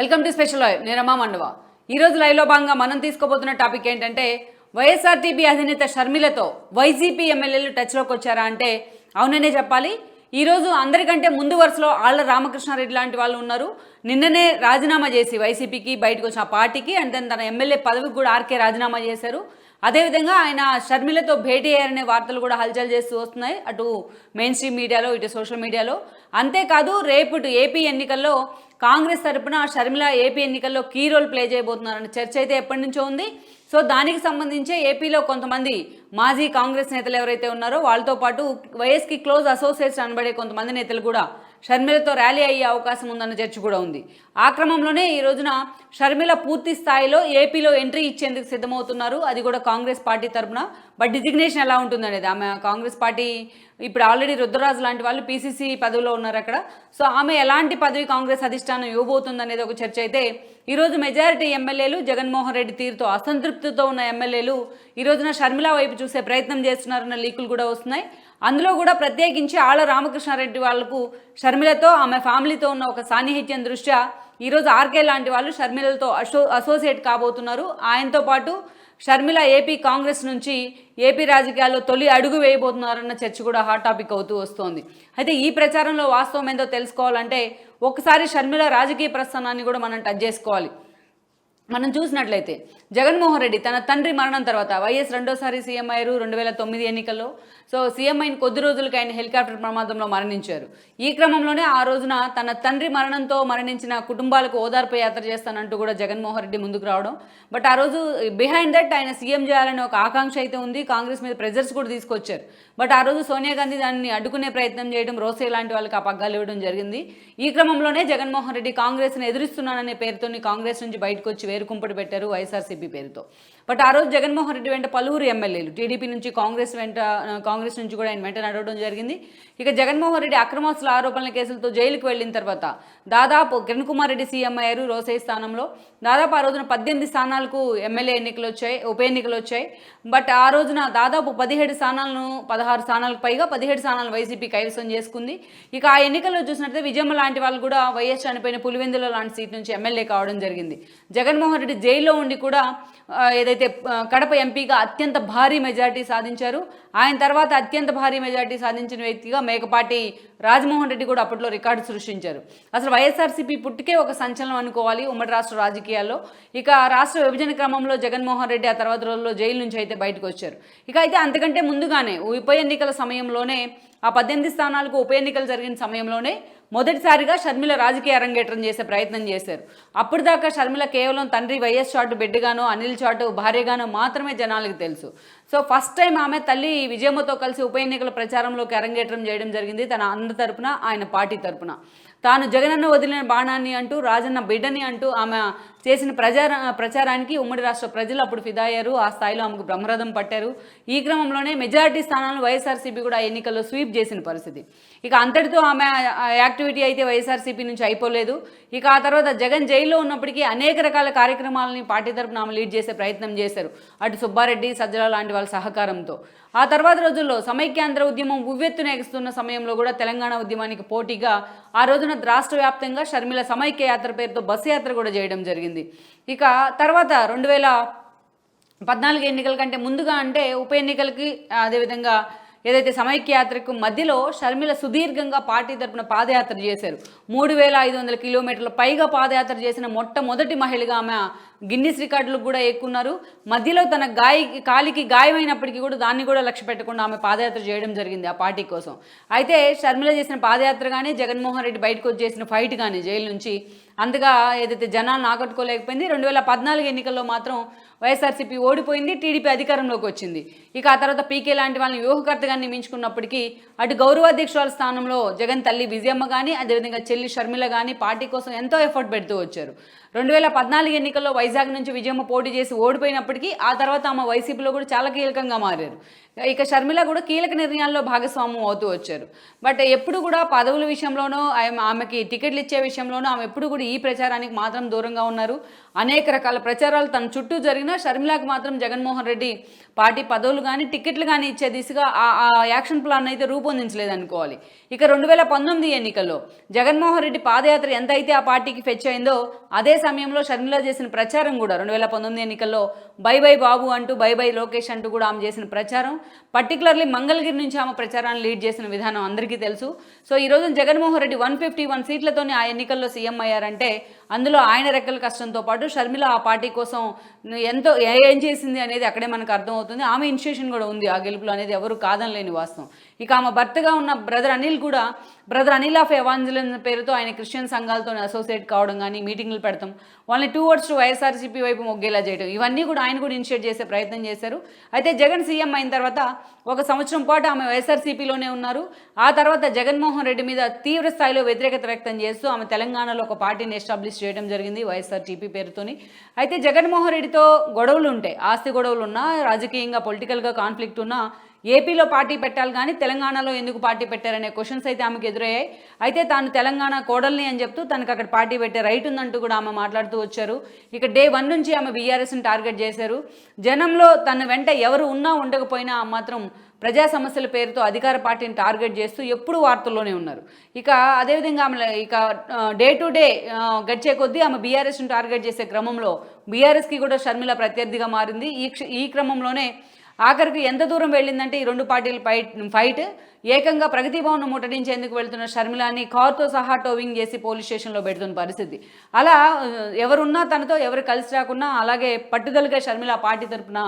Welcome to special live. నేను రమా మండవ. ఈరోజు లైవ్లో భాగంగా మనం తీసుకోబోతున్న టాపిక్ ఏంటంటే వైఎస్ఆర్టీపీ అధినేత షర్మిలతో వైసీపీ ఎమ్మెల్యేలు టచ్లోకి వచ్చారా అంటే అవుననే చెప్పాలి. ఈరోజు అందరికంటే ముందు వరుసలో ఆళ్ల రామకృష్ణారెడ్డి లాంటి వాళ్ళు ఉన్నారు. నిన్ననే రాజీనామా చేసి వైసీపీకి బయటకు వచ్చిన పార్టీకి అండ్ దెన్ తన ఎమ్మెల్యే పదవికి కూడా ఆర్కే రాజీనామా చేశారు. అదేవిధంగా ఆయన షర్మిలతో భేటీ అయ్యారనే వార్తలు కూడా హల్చల్ చేస్తూ వస్తున్నాయి, అటు మెయిన్ స్ట్రీమ్ మీడియాలో ఇటు సోషల్ మీడియాలో. అంతేకాదు రేపు ఏపీ ఎన్నికల్లో కాంగ్రెస్ తరపున షర్మిల ఏపీ ఎన్నికల్లో కీ రోల్ ప్లే చేయబోతున్నారన్న చర్చ అయితే ఎప్పటి నుంచో ఉంది. సో దానికి సంబంధించే ఏపీలో కొంతమంది మాజీ కాంగ్రెస్ నేతలు ఎవరైతే ఉన్నారో వాళ్ళతో పాటు వైఎస్కి క్లోజ్ అసోసియేట్స్ అనబడే కొంతమంది నేతలు కూడా షర్మిలతో ర్యాలీ అయ్యే అవకాశం ఉందన్న చర్చ కూడా ఉంది. ఆ క్రమంలోనే ఈ రోజున షర్మిల పూర్తి స్థాయిలో ఏపీలో ఎంట్రీ ఇచ్చేందుకు సిద్ధమవుతున్నారు, అది కూడా కాంగ్రెస్ పార్టీ తరఫున. బట్ డిజిగ్నేషన్ ఎలా ఉంటుందనేది, ఆమె కాంగ్రెస్ పార్టీ ఇప్పుడు ఆల్రెడీ రుద్రరాజు లాంటి వాళ్ళు పీసీసీ పదవిలో ఉన్నారు అక్కడ. సో ఆమె ఎలాంటి పదవి కాంగ్రెస్ అధిష్టానం ఇవ్వబోతుంది అనేది ఒక చర్చ అయితే ఈరోజు మెజారిటీ ఎమ్మెల్యేలు జగన్మోహన్ రెడ్డి తీరుతో అసంతృప్తితో ఉన్న ఎమ్మెల్యేలు ఈ రోజున షర్మిల వైపు చూసే ప్రయత్నం చేస్తున్నారన్న లీకులు కూడా వస్తున్నాయి. అందులో కూడా ప్రత్యేకించి ఆళ్ల రామకృష్ణారెడ్డి వాళ్లకు షర్మిలతో ఆమె ఫ్యామిలీతో ఉన్న ఒక సాన్నిహిత్యం దృష్ట్యా ఈరోజు ఆర్కే లాంటి వాళ్ళు షర్మిలతో అసోసియేట్ కాబోతున్నారు. ఆయనతో పాటు షర్మిల ఏపీ కాంగ్రెస్ నుంచి ఏపీ రాజకీయాల్లో తొలి అడుగు వేయబోతున్నారన్న చర్చ కూడా హాట్ టాపిక్ అవుతూ వస్తోంది. అయితే ఈ ప్రచారంలో వాస్తవం ఏందో తెలుసుకోవాలంటే ఒకసారి షర్మిల రాజకీయ ప్రస్థానాన్ని కూడా మనం టచ్ చేసుకోవాలి. మనం చూసినట్లయితే జగన్మోహన్ రెడ్డి తన తండ్రి మరణం తర్వాత వైఎస్ రెండోసారి సీఎం అయ్యారు 2009 ఎన్నికల్లో. సో సీఎం అయిన కొద్ది రోజులకి ఆయన హెలికాప్టర్ ప్రమాదంలో మరణించారు. ఈ క్రమంలోనే ఆ రోజున తన తండ్రి మరణంతో మరణించిన కుటుంబాలకు ఓదార్పు యాత్ర చేస్తానంటూ కూడా జగన్మోహన్ రెడ్డి ముందుకు రావడం. బట్ ఆ రోజు బిహైండ్ దట్ ఆయన సీఎం చేయాలని ఒక ఆకాంక్ష అయితే ఉంది, కాంగ్రెస్ మీద ప్రెజర్స్ కూడా తీసుకొచ్చారు. బట్ ఆ రోజు సోనియా గాంధీ దాన్ని అడ్డుకునే ప్రయత్నం చేయడం, రోసే లాంటి వాళ్ళకి ఆ పగ్గాలు ఇవ్వడం జరిగింది. ఈ క్రమంలోనే జగన్మోహన్ రెడ్డి కాంగ్రెస్ని ఎదురిస్తున్నాననే పేరుతో కాంగ్రెస్ నుంచి బయటకు వచ్చి వేరుకుంపడి పెట్టారు వైఎస్ఆర్సీపీ పేరుతో. బట్ ఆ రోజు జగన్మోహన్ రెడ్డి వెంట పలువురు ఎమ్మెల్యేలు టీడీపీ నుంచి కాంగ్రెస్ నుంచి కూడా ఆయన వెంట నడవడం జరిగింది. ఇక జగన్మోహన్ రెడ్డి అక్రమాస్తుల ఆరోపణల కేసులతో జైలుకు వెళ్ళిన తర్వాత దాదాపు కిరణ్ కుమార్ రెడ్డి సీఎం అయ్యారు రోసే స్థానంలో. దాదాపు ఆ రోజున 18 స్థానాలకు ఎమ్మెల్యే ఎన్నికలు వచ్చాయి, ఉప ఎన్నికలు వచ్చాయి. బట్ ఆ రోజున దాదాపు 16 స్థానాలకు పైగా 17 స్థానాలు వైసీపీ కైవసం చేసుకుంది. ఇక ఆ ఎన్నికల్లో చూసినట్లయితే విజయమ్మ లాంటి వాళ్ళు కూడా వైఎస్ చనిపోయిన పులివెందుల లాంటి సీట్ నుంచి ఎమ్మెల్యే కావడం జరిగింది. జగన్మోహన్ రెడ్డి జైల్లో ఉండి కూడా ఏదైతే కడప ఎంపీగా అత్యంత భారీ మెజార్టీ సాధించారు. ఆయన తర్వాత అత్యంత భారీ మెజార్టీ సాధించిన వ్యక్తిగా మేకపాటి రాజమోహన్ రెడ్డి కూడా అప్పట్లో రికార్డు సృష్టించారు. అసలు వైఎస్ఆర్సీపీ పుట్టుకే ఒక సంచలనం అనుకోవాలి ఉమ్మడి రాష్ట్ర రాజకీయాల్లో. ఇక రాష్ట్ర విభజన క్రమంలో జగన్మోహన్ రెడ్డి ఆ తర్వాత రోజుల్లో జైలు నుంచి అయితే బయటకు వచ్చారు. ఇక అయితే అంతకంటే ముందుగానే ఉప ఎన్నికల సమయంలోనే ఆ 18 స్థానాలకు ఉప ఎన్నికలు జరిగిన సమయంలోనే మొదటిసారిగా షర్మిల రాజకీయ అరంగేట్రం చేసే ప్రయత్నం చేశారు. అప్పుడు దాకా షర్మిల కేవలం తండ్రి వైఎస్ చాటు బిడ్డగానో అనిల్ చాటు భార్యగానో మాత్రమే జనాలకు తెలుసు. సో ఫస్ట్ టైం ఆమె తల్లి విజయమ్మతో కలిసి ఉప ఎన్నికల ప్రచారంలోకి అరంగేట్రం చేయడం జరిగింది. తన అన్న తరపున ఆయన పార్టీ తరపున తాను జగనన్న వదిలిన బాణాన్ని అంటూ రాజన్న బిడ్డని అంటూ ఆమె చేసిన ప్రచారానికి ఉమ్మడి రాష్ట్ర ప్రజలు అప్పుడు ఫిదా అయ్యారు. ఆ స్థాయిలో ఆమెకు బ్రహ్మరథం పట్టారు. ఈ క్రమంలోనే మెజారిటీ స్థానాలను వైఎస్ఆర్సీపీ కూడా ఎన్నికల్లో స్వీప్ చేసిన పరిస్థితి. ఇక అంతటితో ఆమె యాక్టివిటీ అయితే వైఎస్ఆర్సీపీ నుంచి అయిపోలేదు. ఇక ఆ తర్వాత జగన్ జైల్లో ఉన్నప్పటికీ అనేక రకాల కార్యక్రమాలని పార్టీ తరపున ఆమె లీడ్ చేసే ప్రయత్నం చేశారు, అటు సుబ్బారెడ్డి సజ్జల లాంటి వాళ్ళ సహకారంతో. ఆ తర్వాత రోజుల్లో సమైక్యాంధ్ర ఉద్యమం ఉవ్వెత్తున ఎగుస్తున్న సమయంలో కూడా తెలంగాణ ఉద్యమానికి పోటీగా ఆ రోజున రాష్ట్ర వ్యాప్తంగా షర్మిల సమైక్య యాత్ర పేరుతో బస్సు యాత్ర కూడా చేయడం జరిగింది. ఇక తర్వాత 2014 ఎన్నికల కంటే ముందుగా అంటే ఉప ఎన్నికలకి అదేవిధంగా ఏదైతే సమైక్య యాత్రకు మధ్యలో షర్మిల సుదీర్ఘంగా పార్టీ తరపున పాదయాత్ర చేశారు. 3500 కిలోమీటర్ల పైగా పాదయాత్ర చేసిన మొట్టమొదటి మహిళగా ఆమె గిన్నిస్ రికార్డులకు కూడా ఎక్కున్నారు. మధ్యలో తన కాలికి గాయమైనప్పటికీ కూడా దాన్ని కూడా లక్ష్య పెట్టకుండా ఆమె పాదయాత్ర చేయడం జరిగింది ఆ పార్టీ కోసం. అయితే షర్మిల చేసిన పాదయాత్ర కానీ జగన్మోహన్ రెడ్డి బయటకు వచ్చేసిన ఫైట్ కానీ జైలు నుంచి అంతగా ఏదైతే జనాలను ఆకట్టుకోలేకపోయింది. 2014 ఎన్నికల్లో మాత్రం వైఎస్ఆర్సీపీ ఓడిపోయింది, టీడీపీ అధికారంలోకి వచ్చింది. ఇక ఆ తర్వాత పీకే లాంటి వాళ్ళని వ్యూహకర్తగా నియమించుకున్నప్పటికీ అటు గౌరవాధ్యక్షురాల స్థానంలో జగన్ తల్లి విజయమ్మ కానీ అదేవిధంగా చెల్లి షర్మిల కానీ పార్టీ కోసం ఎంతో ఎఫర్ట్ పెడుతూ వచ్చారు. 2014 ఎన్నికల్లో వైజాగ్ నుంచి విజయమ్మ పోటీ చేసి ఓడిపోయినప్పటికీ ఆ తర్వాత ఆమె వైసీపీలో కూడా చాలా కీలకంగా మారారు. ఇక షర్మిల కూడా కీలక నిర్ణయాల్లో భాగస్వామ్యం అవుతూ వచ్చారు. బట్ ఎప్పుడు కూడా పదవుల విషయంలోనూ ఆమెకి టికెట్లు ఇచ్చే విషయంలోనూ ఆమె ఎప్పుడు కూడా ఈ ప్రచారానికి మాత్రం దూరంగా ఉన్నారు. అనేక రకాల ప్రచారాలు తన చుట్టూ జరిగినా షర్మిలకు మాత్రం జగన్మోహన్ రెడ్డి పార్టీ పదవులు కానీ టికెట్లు కానీ ఇచ్చే దిశగా ఆ యాక్షన్ ప్లాన్ అయితే రూపొందించలేదు అనుకోవాలి. ఇక 2019 ఎన్నికల్లో జగన్మోహన్ రెడ్డి పాదయాత్ర ఎంత అయితే ఆ పార్టీకి ఫెచ్ అయిందో అదే సమయంలో షర్మిల చేసిన ప్రచారం కూడా 2019 ఎన్నికల్లో బై బై బాబు అంటూ బై బై లోకేష్ అంటూ కూడా ఆమె చేసిన ప్రచారం, పర్టికులర్లీ మంగళగిరి నుంచి ఆమె ప్రచారాన్ని లీడ్ చేసిన విధానం అందరికీ తెలుసు. సో ఈరోజు జగన్మోహన్ రెడ్డి 151 సీట్లతోనే ఆ ఎన్నికల్లో సీఎం అయ్యారంటే అందులో ఆయన రెక్కల కష్టంతో పాటు షర్మిల ఆ పార్టీ కోసం ఎంతో ఏం చేసింది అనేది అక్కడే మనకు అర్థమవుతుంది. ఆమె ఇనిషియేషన్ కూడా ఉంది ఆ గెలుపులో అనేది ఎవరు కాదనలేని వాస్తవం. ఇక ఆమె భర్తగా ఉన్న బ్రదర్ అనిల్ కూడా బ్రదర్ అనిల్ ఆఫ్ ఎవాంజలిన్ పేరుతో ఆయన క్రిస్టియన్ సంఘాలతో అసోసియేట్ కావడం కానీ మీటింగ్లు పెడతాం, వాళ్ళని టువర్డ్స్ వైఎస్ఆర్సీపీ వైపు మొగ్గేలా చేయడం, ఇవన్నీ కూడా ఆయన కూడా ఇనిషియేట్ చేసే ప్రయత్నం చేశారు. అయితే జగన్ సీఎం అయిన తర్వాత 1 సంవత్సరం పాటు ఆమె వైఎస్ఆర్సీపీలోనే ఉన్నారు. ఆ తర్వాత జగన్మోహన్ రెడ్డి మీద తీవ్ర స్థాయిలో వ్యతిరేకత వ్యక్తం చేస్తూ ఆమె తెలంగాణలో ఒక పార్టీని ఎస్టాబ్లిష్ చేయడం జరిగింది వైఎస్ఆర్టీపీ పేరుతోని. అయితే జగన్మోహన్ రెడ్డితో గొడవలు ఉంటాయి, ఆస్తి గొడవలు ఉన్నా, రాజకీయంగా పొలిటికల్గా కాన్ఫ్లిక్ట్ ఉన్నా ఏపీలో పార్టీ పెట్టాలి కానీ తెలంగాణలో ఎందుకు పార్టీ పెట్టారనే క్వశ్చన్స్ అయితే ఆమెకు ఎదురయ్యాయి. అయితే తాను తెలంగాణ కోడల్ని అని చెప్తూ తనకు అక్కడ పార్టీ పెట్టే రైట్ ఉందంటూ కూడా ఆమె మాట్లాడుతూ వచ్చారు. ఇక డే 1 నుంచి ఆమె బీఆర్ఎస్ని టార్గెట్ చేశారు. జనంలో తన వెంట ఎవరు ఉన్నా ఉండకపోయినా మాత్రం ప్రజా సమస్యల పేరుతో అధికార పార్టీని టార్గెట్ చేస్తూ ఎప్పుడు వార్తల్లోనే ఉన్నారు. ఇక అదేవిధంగా ఆమె ఇక డే టు డే గడిచే కొద్దీ ఆమె బీఆర్ఎస్ని టార్గెట్ చేసే క్రమంలో బీఆర్ఎస్కి కూడా షర్మిల ప్రత్యర్థిగా మారింది. ఈ క్రమంలోనే ఆఖరికి ఎంత దూరం వెళ్ళిందంటే ఈ 2 పార్టీల ఫైట్ ఏకంగా ప్రగతి భవన్ ముట్టడించేందుకు వెళ్తున్న షర్మిలాని కారుతో సహా టోవింగ్ చేసి పోలీస్ స్టేషన్లో పెడుతున్న పరిస్థితి. అలా ఎవరున్నా తనతో ఎవరు కలిసి రాకున్నా అలాగే పట్టుదలగా షర్మిల పార్టీ తరఫున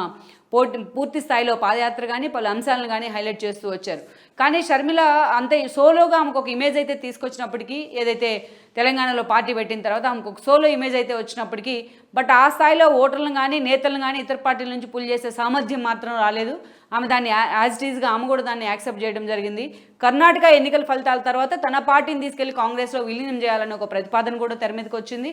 పూర్తి స్థాయిలో పాదయాత్ర కానీ పలు అంశాలను కానీ హైలైట్ చేస్తూ వచ్చారు. కానీ షర్మిల అంతే సోలోగా ఆమెకు ఒక ఇమేజ్ అయితే తీసుకొచ్చినప్పటికీ, ఏదైతే తెలంగాణలో పార్టీ పెట్టిన తర్వాత ఆమెకు ఒక సోలో ఇమేజ్ అయితే వచ్చినప్పటికీ, బట్ ఆ స్థాయిలో ఓటర్లను కానీ నేతలను కానీ ఇతర పార్టీల నుంచి పుల్ చేసే సామర్థ్యం మాత్రం రాలేదు. ఆమె దాన్ని యాజ్ ఇట్ ఈజ్గా ఆమె కూడా దాన్ని యాక్సెప్ట్ చేయడం జరిగింది. కర్ణాటక ఎన్నికల ఫలితాల తర్వాత తన పార్టీని తీసుకెళ్లి కాంగ్రెస్లో విలీనం చేయాలని ఒక ప్రతిపాదన కూడా తెర మీదకి వచ్చింది.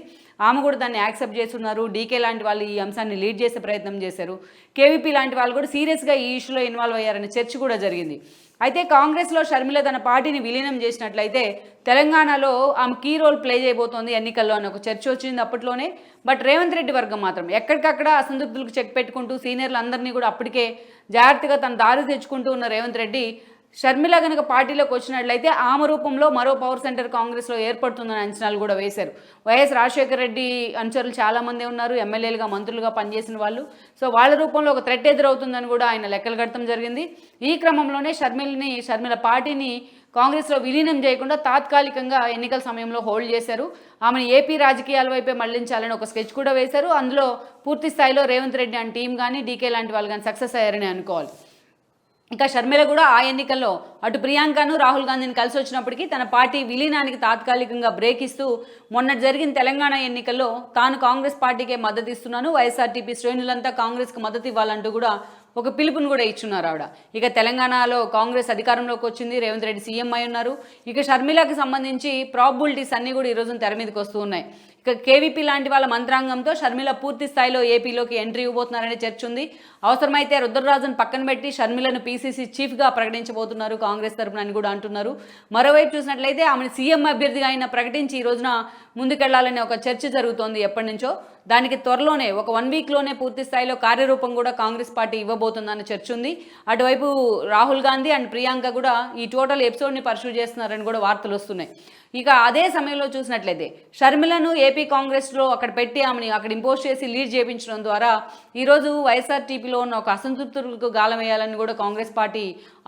ఆమె కూడా దాన్ని యాక్సెప్ట్ చేస్తున్నారు. డీకే లాంటి వాళ్ళు ఈ అంశాన్ని లీడ్ చేసే ప్రయత్నం చేశారు. కేవీపీ లాంటి వాళ్ళు కూడా సీరియస్గా ఈ ఇష్యూలో ఇన్వాల్వ్ అయ్యారనే చర్చ కూడా జరిగింది. అయితే కాంగ్రెస్లో షర్మిల తన పార్టీని విలీనం చేసినట్లయితే తెలంగాణలో ఆమె కీ రోల్ ప్లే చేయబోతోంది ఎన్నికల్లో అని ఒక చర్చ వచ్చింది అప్పట్లోనే. బట్ రేవంత్ రెడ్డి వర్గం మాత్రం ఎక్కడికక్కడ అసంతృప్తులకు చెక్ పెట్టుకుంటూ సీనియర్లు అందరినీ కూడా అప్పటికే జాగ్రత్తగా తన దారి తెచ్చుకుంటూ ఉన్న రేవంత్ రెడ్డి షర్మిల కనుక పార్టీలోకి వచ్చినట్లయితే ఆమె రూపంలో మరో పవర్ సెంటర్ కాంగ్రెస్లో ఏర్పడుతుందని అంచనాలు కూడా వేశారు. వైఎస్ రాజశేఖర రెడ్డి అనుచరులు చాలామంది ఉన్నారు, ఎమ్మెల్యేలుగా మంత్రులుగా పనిచేసిన వాళ్ళు. సో వాళ్ళ రూపంలో ఒక థ్రెట్ ఎదురవుతుందని కూడా ఆయన లెక్కలు కట్టడం జరిగింది. ఈ క్రమంలోనే షర్మిల పార్టీని కాంగ్రెస్లో విలీనం చేయకుండా తాత్కాలికంగా ఎన్నికల సమయంలో హోల్డ్ చేశారు. ఆమెను ఏపీ రాజకీయాల వైపే మళ్లించాలని ఒక స్కెచ్ కూడా వేశారు. అందులో పూర్తి స్థాయిలో రేవంత్ రెడ్డి అండ్ టీం కానీ డీకే లాంటి వాళ్ళు కానీ సక్సెస్ అయ్యారని అనుకోవాలి. ఇక షర్మిల కూడా ఆ ఎన్నికల్లో అటు ప్రియాంకను రాహుల్ గాంధీని కలిసి వచ్చినప్పటికీ తన పార్టీ విలీనానికి తాత్కాలికంగా బ్రేక్ ఇస్తూ మొన్న జరిగిన తెలంగాణ ఎన్నికల్లో తాను కాంగ్రెస్ పార్టీకే మద్దతు ఇస్తున్నాను, వైఎస్ఆర్టీపీ శ్రేణులంతా కాంగ్రెస్కి మద్దతు ఇవ్వాలంటూ కూడా ఒక పిలుపును కూడా ఇచ్చున్నారు ఆవిడ. ఇక తెలంగాణలో కాంగ్రెస్ అధికారంలోకి వచ్చింది, రేవంత్ రెడ్డి సీఎం అయి ఉన్నారు. ఇక షర్మిలకి సంబంధించి ప్రాబబిలిటీస్ అన్నీ కూడా ఈరోజు తెర మీదకి వస్తూ ఉన్నాయి. ఇక కేవీపీ లాంటి వాళ్ళ మంత్రాంగంతో షర్మిల పూర్తి స్థాయిలో ఏపీలోకి ఎంట్రీ ఇవ్వబోతున్నారనే చర్చ ఉంది. అవసరమైతే రుద్రరాజును పక్కన పెట్టి షర్మిలను పీసీసీ చీఫ్గా ప్రకటించబోతున్నారు కాంగ్రెస్ తరఫున అని కూడా అంటున్నారు. మరోవైపు చూసినట్లయితే ఆమెను సీఎం అభ్యర్థిగా ఆయన ప్రకటించి ఈ రోజున ముందుకెళ్లాలనే ఒక చర్చ జరుగుతోంది ఎప్పటి నుంచో. దానికి త్వరలోనే ఒక 1 వీక్లోనే పూర్తి స్థాయిలో కార్యరూపం కూడా కాంగ్రెస్ పార్టీ ఇవ్వబోతుందన్న చర్చ ఉంది. అటువైపు రాహుల్ గాంధీ అండ్ ప్రియాంక కూడా ఈ టోటల్ ఎపిసోడ్ని పర్సూ చేస్తున్నారని కూడా వార్తలు వస్తున్నాయి. ఇక అదే సమయంలో చూసినట్లయితే షర్మిలను ఏపీ కాంగ్రెస్లో అక్కడ పెట్టి ఆమెని అక్కడ ఇంపోజ్ చేసి లీడ్ చేయించడం ద్వారా ఈరోజు వైఎస్ఆర్టీపీలో ఉన్న ఒక అసంతృప్తులకు గాలం వేయాలని కూడా కాంగ్రెస్ పార్టీ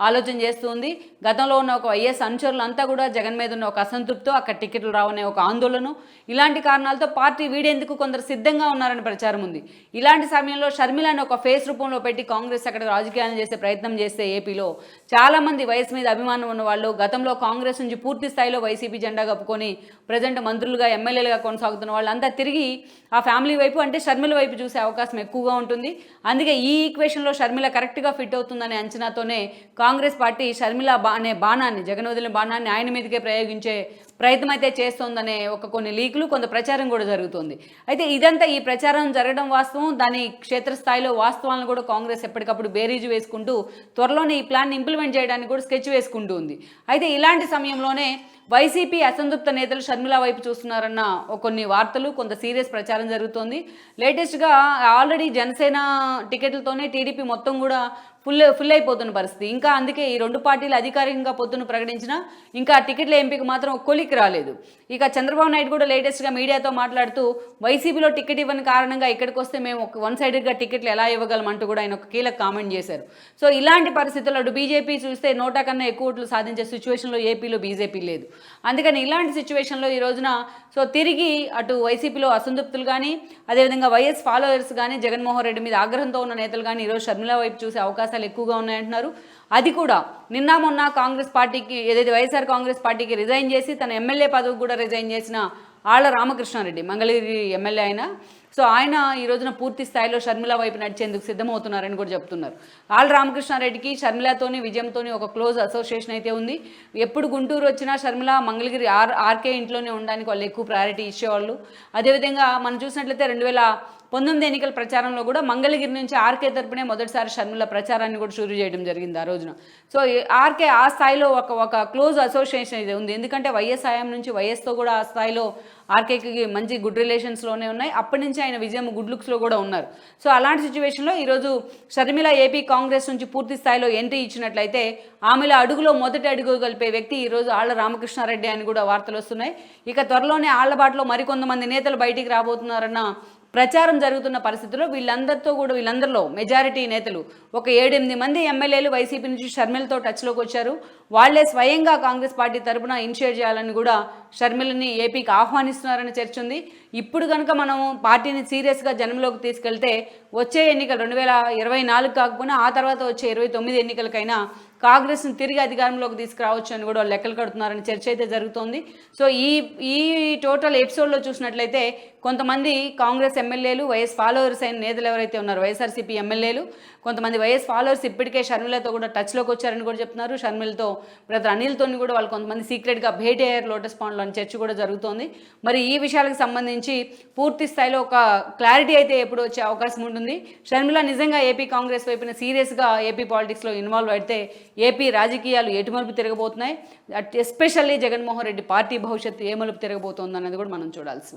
ఆలోచన చేస్తుంది. గతంలో ఉన్న ఒక వైఎస్ అనుచరులంతా కూడా జగన్ మీద ఉన్న ఒక అసంతృప్తి, అక్కడ టికెట్లు రావనే ఒక ఆందోళన, ఇలాంటి కారణాలతో పార్టీ వీడేందుకు కొందరు సిద్ధంగా ఉన్నారని ప్రచారం ఉంది. ఇలాంటి సమయంలో షర్మిలను ఒక ఫేస్ రూపంలో పెట్టి కాంగ్రెస్ అక్కడ రాజకీయాలు చేసే ప్రయత్నం చేస్తే ఏపీలో చాలామంది వయసు మీద అభిమానం ఉన్న వాళ్ళు, గతంలో కాంగ్రెస్ నుంచి పూర్తి స్థాయిలో వైసీపీ జెండా కప్పుకొని ప్రజెంట్ మంత్రులుగా ఎమ్మెల్యేలుగా కొనసాగుతున్న వాళ్ళంతా తిరిగి ఆ ఫ్యామిలీ వైపు అంటే షర్మిల వైపు చూసే అవకాశం ఎక్కువగా ఉంటుంది. అందుకే ఈ ఈక్వేషన్లో షర్మిల కరెక్ట్గా ఫిట్ అవుతుందనే అంచనాతోనే కాంగ్రెస్ పార్టీ షర్మిల అనే బాణాన్ని, జగన్ వదిలిన బాణాన్ని ఆయన మీదకే ప్రయోగించే ప్రయత్నం అయితే చేస్తోందనే కొన్ని లీకులు కొంత ప్రచారం కూడా జరుగుతుంది. అయితే ఇదంతా ఈ ప్రచారం జరగడం వాస్తవం, దాని క్షేత్రస్థాయిలో వాస్తవాలను కూడా కాంగ్రెస్ ఎప్పటికప్పుడు బేరీజు వేసుకుంటూ త్వరలోనే ఈ ప్లాన్ ఇంప్లిమెంట్ చేయడానికి కూడా స్కెచ్ వేసుకుంటూ ఉంది. అయితే ఇలాంటి సమయంలోనే వైసీపీ అసంతృప్త నేతలు షర్మిల వైపు చూస్తున్నారన్న కొన్ని వార్తలు, కొంత సీరియస్ ప్రచారం జరుగుతోంది. లేటెస్ట్గా ఆల్రెడీ జనసేన టికెట్లతోనే టీడీపీ మొత్తం కూడా ఫుల్ అయిపోతున్న పరిస్థితి. ఇంకా అందుకే ఈ రెండు పార్టీలు అధికారికంగా పొద్దున ప్రకటించినా ఇంకా టికెట్ల ఎంపిక మాత్రం కొలికి రాలేదు. ఇక చంద్రబాబు నాయుడు కూడా లేటెస్ట్గా మీడియాతో మాట్లాడుతూ వైసీపీలో టికెట్ ఇవ్వని కారణంగా ఇక్కడికి వస్తే మేము వన్ సైడెడ్గా టికెట్లు ఎలా ఇవ్వగలం అంటూ కూడా ఆయన ఒక కీలక కామెంట్ చేశారు. సో ఇలాంటి పరిస్థితుల్లో అటు బీజేపీ చూస్తే 100 కన్నా ఎక్కువ ఓట్లు సాధించే సిచ్యువేషన్లో ఏపీలో బీజేపీ లేదు. అందుకని ఇలాంటి సిచ్యువేషన్లో ఈ రోజున తిరిగి అటు వైసీపీలో అసంతృప్తులు కానీ, అదేవిధంగా వైఎస్ ఫాలోవర్స్ కానీ, జగన్మోహన్ రెడ్డి మీద ఆగ్రహంతో ఉన్న నేతలు కానీ ఈరోజు షర్మిల వైపు చూసే అవకాశాలు ఎక్కువగా ఉన్నాయంటున్నారు. అది కూడా నిన్న మొన్న కాంగ్రెస్ పార్టీకి ఏదైతే వైఎస్ఆర్ కాంగ్రెస్ పార్టీకి రిజైన్ చేసి తన ఎమ్మెల్యే పదవికి కూడా రిజైన్ చేసిన ఆళ్ల రామకృష్ణారెడ్డి, మంగళగిరి ఎమ్మెల్యే ఆయన, ఆయన ఈ రోజున పూర్తి స్థాయిలో షర్మిల వైపు నడిచేందుకు సిద్ధమవుతున్నారని కూడా చెప్తున్నారు. ఆళ్ల రామకృష్ణారెడ్డికి షర్మిలతోని విజయంతోని ఒక క్లోజ్ అసోసియేషన్ అయితే ఉంది. ఎప్పుడు గుంటూరు వచ్చినా షర్మిల మంగళగిరి ఆర్కే ఇంట్లోనే ఉండడానికి వాళ్ళు ఎక్కువ ప్రయారిటీ ఇచ్చేవాళ్ళు. అదేవిధంగా మనం చూసినట్లయితే 2019 ఎన్నికల ప్రచారంలో కూడా మంగళగిరి నుంచి ఆర్కే తరపునే మొదటిసారి షర్మిల ప్రచారాన్ని కూడా షురూ చేయడం జరిగింది ఆ రోజున. ఆర్కే ఆ స్థాయిలో ఒక క్లోజ్ అసోసియేషన్ ఇది ఉంది. ఎందుకంటే వైఎస్ హయాం నుంచి వైఎస్తో కూడా ఆ స్థాయిలో ఆర్కేకి మంచి గుడ్ రిలేషన్స్లోనే ఉన్నాయి. అప్పటి నుంచి ఆయన విజయం గుడ్ లుక్స్లో కూడా ఉన్నారు. అలాంటి సిచ్యువేషన్లో ఈరోజు షర్మిల ఏపీ కాంగ్రెస్ నుంచి పూర్తి స్థాయిలో ఎంట్రీ ఇచ్చినట్లయితే ఆమెల అడుగులో మొదటి అడుగు కలిపే వ్యక్తి ఈరోజు ఆళ్ల రామకృష్ణారెడ్డి అని కూడా వార్తలు వస్తున్నాయి. ఇక త్వరలోనే ఆళ్లబాటలో మరికొంతమంది నేతలు బయటికి రాబోతున్నారన్న ప్రచారం జరుగుతున్న పరిస్థితుల్లో వీళ్ళందరిలో మెజారిటీ నేతలు ఒక 7-8 మంది ఎమ్మెల్యేలు వైసీపీ నుంచి షర్మిలతో టచ్లోకి వచ్చారు. వాళ్లే స్వయంగా కాంగ్రెస్ పార్టీ తరపున ఇనిషియేట్ చేయాలని కూడా షర్మిలని ఏపీకి ఆహ్వానిస్తున్నారని చర్చ ఉంది. ఇప్పుడు కనుక మనం పార్టీని సీరియస్గా జనంలోకి తీసుకెళ్తే వచ్చే ఎన్నికలు 2024 కాకపోయినా ఆ తర్వాత వచ్చే 29 ఎన్నికలకైనా కాంగ్రెస్ని తిరిగి అధికారంలోకి తీసుకురావచ్చు అని కూడా లెక్కలు కడుతున్నారని చర్చ అయితే జరుగుతోంది. ఈ టోటల్ ఎపిసోడ్లో చూసినట్లయితే కొంతమంది కాంగ్రెస్ ఎమ్మెల్యేలు, వైఎస్ ఫాలోవర్స్ అయిన నేతలు ఎవరైతే ఉన్నారో వైఎస్ఆర్సీపీ ఎమ్మెల్యేలు, కొంతమంది వైఎస్ ఫాలోవర్స్ ఇప్పటికే షర్మిలతో కూడా టచ్లోకి వచ్చారని కూడా చెప్తున్నారు. షర్మిలతో బ్రదర్ అనిల్తో కూడా వాళ్ళు కొంతమంది సీక్రెట్గా భేటీ అయ్యారు లోటస్ పాండ్లో అని చర్చ కూడా జరుగుతోంది. మరి ఈ విషయాలకు సంబంధించి పూర్తి స్థాయిలో ఒక క్లారిటీ అయితే ఎప్పుడు వచ్చే అవకాశం ఉంటుంది. షర్మిల నిజంగా ఏపీ కాంగ్రెస్ వైపున సీరియస్గా ఏపీ పాలిటిక్స్లో ఇన్వాల్వ్ అయితే ఏపీ రాజకీయాలు ఎటు మలుపు తిరగబోతున్నాయి, ఎస్పెషల్లీ జగన్మోహన్ రెడ్డి పార్టీ భవిష్యత్తు ఏ మలుపు తిరగబోతోంది అన్నది కూడా మనం చూడాల్సి